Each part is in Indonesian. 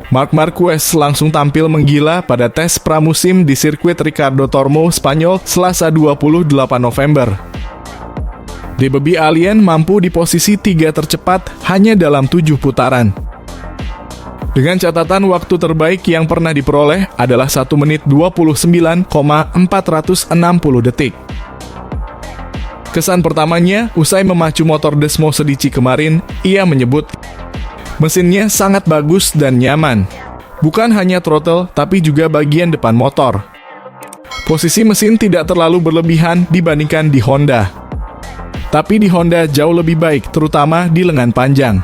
Marc Marquez langsung tampil menggila pada tes pramusim di sirkuit Ricardo Tormo, Spanyol, Selasa 28 November. The Baby Alien mampu di posisi 3 tercepat hanya dalam 7 putaran. Dengan catatan waktu terbaik yang pernah diperoleh adalah 1 menit 29,460 detik. Kesan pertamanya, usai memacu motor Desmo Sedici kemarin, ia menyebut mesinnya sangat bagus dan nyaman. Bukan hanya throttle, tapi juga bagian depan motor. Posisi mesin tidak terlalu berlebihan dibandingkan di Honda. Tapi di Honda jauh lebih baik, terutama di lengan panjang.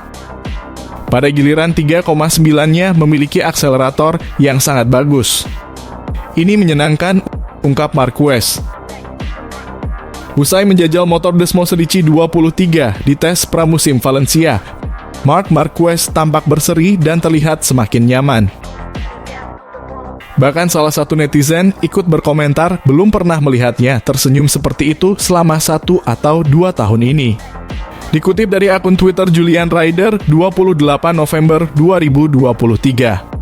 Pada giliran 3,9-nya memiliki akselerator yang sangat bagus. Ini menyenangkan, ungkap Marquez. Usai menjajal motor Desmo Sedici 23 di tes pramusim Valencia, Marc Marquez tampak berseri dan terlihat semakin nyaman. Bahkan salah satu netizen ikut berkomentar belum pernah melihatnya tersenyum seperti itu selama 1 atau 2 tahun ini. Dikutip dari akun Twitter Julian Rider, 28 November 2023.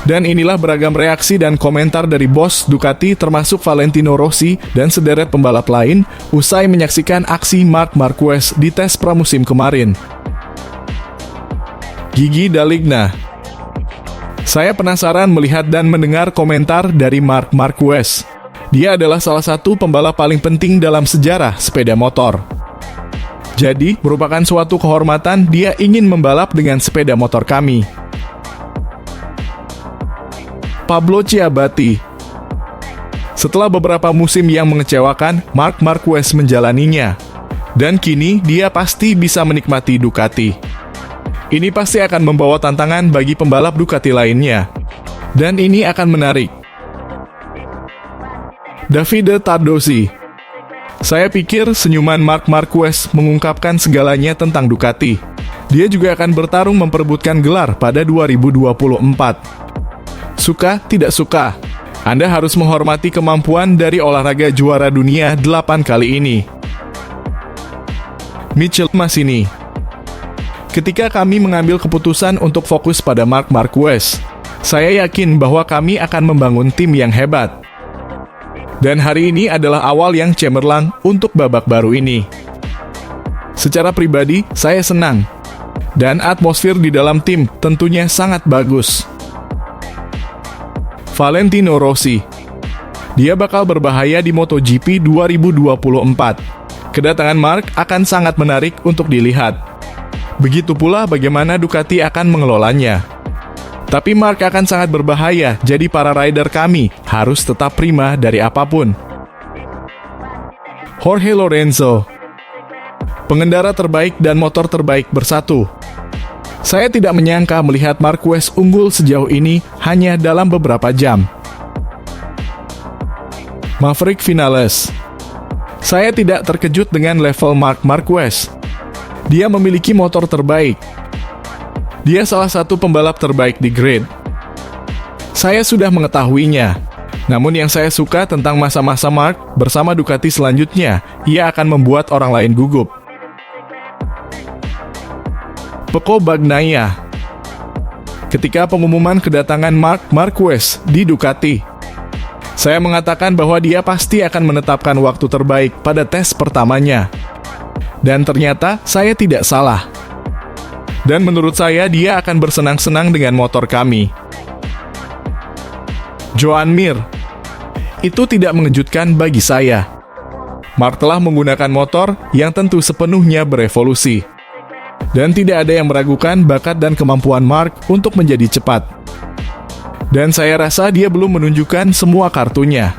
Dan inilah beragam reaksi dan komentar dari bos Ducati termasuk Valentino Rossi dan sederet pembalap lain usai menyaksikan aksi Marc Marquez di tes pramusim kemarin. Gigi Daligna. Saya penasaran melihat dan mendengar komentar dari Marc Marquez. Dia adalah salah satu pembalap paling penting dalam sejarah sepeda motor. Jadi, merupakan suatu kehormatan dia ingin membalap dengan sepeda motor kami. Pablo Ciabatti. Setelah beberapa musim yang mengecewakan, Marc Marquez menjalaninya. Dan kini dia pasti bisa menikmati Ducati. Ini pasti akan membawa tantangan bagi pembalap Ducati lainnya. Dan ini akan menarik. Davide Tardosi. Saya pikir senyuman Marc Marquez mengungkapkan segalanya tentang Ducati. Dia juga akan bertarung memperebutkan gelar pada 2024. Suka, tidak suka, Anda harus menghormati kemampuan dari olahraga juara dunia 8 kali ini. Michel Massini. Ketika kami mengambil keputusan untuk fokus pada Marc Marquez, saya yakin bahwa kami akan membangun tim yang hebat. Dan hari ini adalah awal yang cemerlang untuk babak baru ini. Secara pribadi, saya senang. Dan atmosfer di dalam tim tentunya sangat bagus. Valentino Rossi. Dia bakal berbahaya di MotoGP 2024. Kedatangan Marc akan sangat menarik untuk dilihat. Begitu pula bagaimana Ducati akan mengelolanya. Tapi Marc akan sangat berbahaya, jadi para rider kami harus tetap prima dari apapun. Jorge Lorenzo. Pengendara terbaik dan motor terbaik bersatu. Saya tidak menyangka melihat Marquez unggul sejauh ini hanya dalam beberapa jam. Maverick Vinales. Saya tidak terkejut dengan level Marc Marquez. Dia memiliki motor terbaik. Dia salah satu pembalap terbaik di grid. Saya sudah mengetahuinya. Namun yang saya suka tentang masa-masa Marc bersama Ducati selanjutnya, ia akan membuat orang lain gugup. Pecco Bagnaia. Ketika pengumuman kedatangan Marc Marquez di Ducati, saya mengatakan bahwa dia pasti akan menetapkan waktu terbaik pada tes pertamanya. Dan ternyata saya tidak salah. Dan menurut saya dia akan bersenang-senang dengan motor kami. Joan Mir. Itu tidak mengejutkan bagi saya. Marc telah menggunakan motor yang tentu sepenuhnya berevolusi. Dan tidak ada yang meragukan bakat dan kemampuan Marc untuk menjadi cepat. Dan saya rasa dia belum menunjukkan semua kartunya.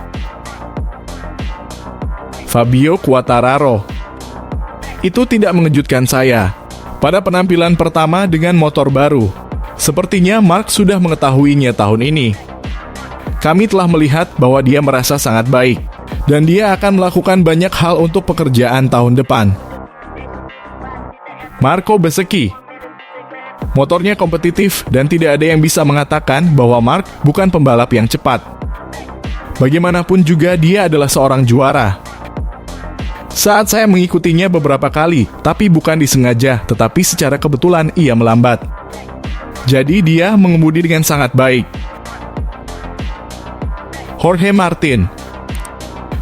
Fabio Quartararo. Itu tidak mengejutkan saya. Pada penampilan pertama dengan motor baru, sepertinya Marc sudah mengetahuinya tahun ini. kami telah melihat bahwa dia merasa sangat baik, dan dia akan melakukan banyak hal untuk pekerjaan tahun depan. Marco Bezzecchi. Motornya kompetitif dan tidak ada yang bisa mengatakan bahwa Marc bukan pembalap yang cepat. Bagaimanapun juga dia adalah seorang juara. Saat saya mengikutinya beberapa kali, tapi bukan disengaja, tetapi secara kebetulan ia melambat. Jadi dia mengemudi dengan sangat baik. Jorge Martin.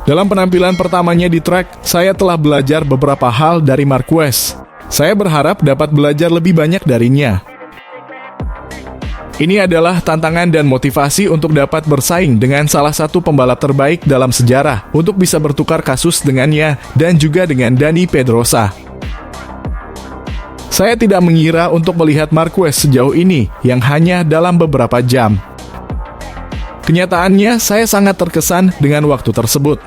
Dalam penampilan pertamanya di track, saya telah belajar beberapa hal dari Marquez. Saya berharap dapat belajar lebih banyak darinya. Ini adalah tantangan dan motivasi untuk dapat bersaing dengan salah satu pembalap terbaik dalam sejarah, untuk bisa bertukar kasus dengannya dan juga dengan Dani Pedrosa. Saya tidak mengira untuk melihat Marquez sejauh ini, yang hanya dalam beberapa jam. Kenyataannya, saya sangat terkesan dengan waktu tersebut.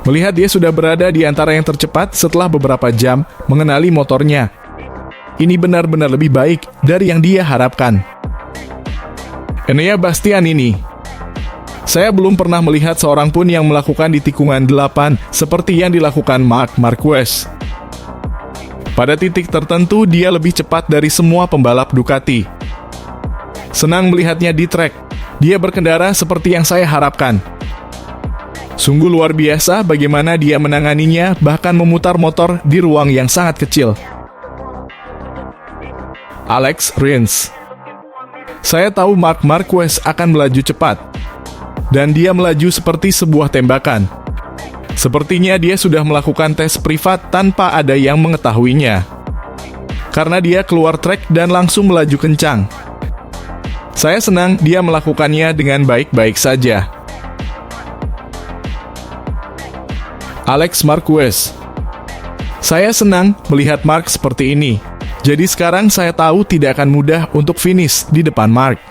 Melihat dia sudah berada di antara yang tercepat setelah beberapa jam mengenali motornya. Ini benar-benar lebih baik dari yang dia harapkan. Enea Bastianini. Saya belum pernah melihat seorang pun yang melakukan di tikungan 8 seperti yang dilakukan Marc Marquez. Pada titik tertentu, dia lebih cepat dari semua pembalap Ducati. Senang melihatnya di trek. Dia berkendara seperti yang saya harapkan. Sungguh luar biasa bagaimana dia menanganinya, bahkan memutar motor di ruang yang sangat kecil. Alex Rins. Saya tahu Marc Marquez akan melaju cepat, dan dia melaju seperti sebuah tembakan. Sepertinya dia sudah melakukan tes privat tanpa ada yang mengetahuinya, karena dia keluar trek dan langsung melaju kencang. Saya senang dia melakukannya dengan baik-baik saja. Alex Marquez. Saya senang melihat Marc seperti ini. Jadi sekarang saya tahu tidak akan mudah untuk finish di depan Marc.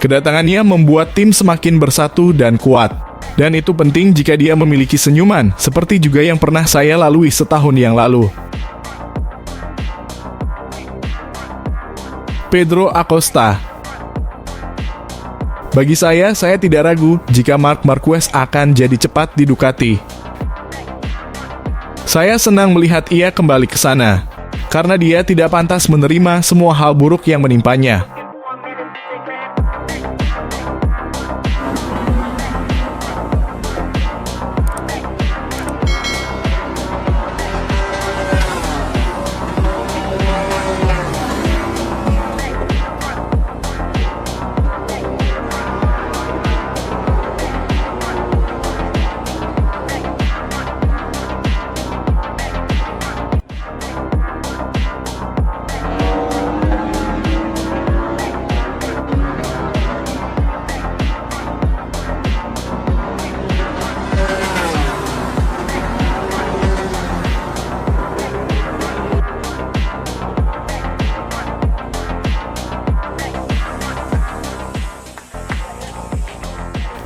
Kedatangannya membuat tim semakin bersatu dan kuat. Dan itu penting jika dia memiliki senyuman, seperti juga yang pernah saya lalui setahun yang lalu. Pedro Acosta. Bagi saya tidak ragu jika Marc Marquez akan jadi cepat di Ducati. Saya senang melihat ia kembali ke sana, karena dia tidak pantas menerima semua hal buruk yang menimpanya.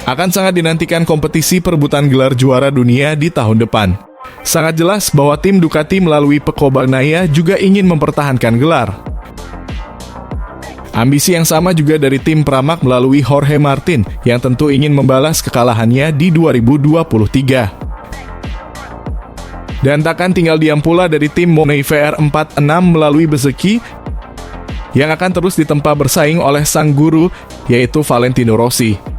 Akan sangat dinantikan kompetisi perebutan gelar juara dunia di tahun depan. Sangat jelas bahwa tim Ducati melalui Pecco Bagnaia juga ingin mempertahankan gelar. Ambisi yang sama juga dari tim Pramac melalui Jorge Martin yang tentu ingin membalas kekalahannya di 2023. Dan takkan tinggal diam pula dari tim Moneyi VR46 melalui Bezzecchi yang akan terus ditempa bersaing oleh sang guru, yaitu Valentino Rossi.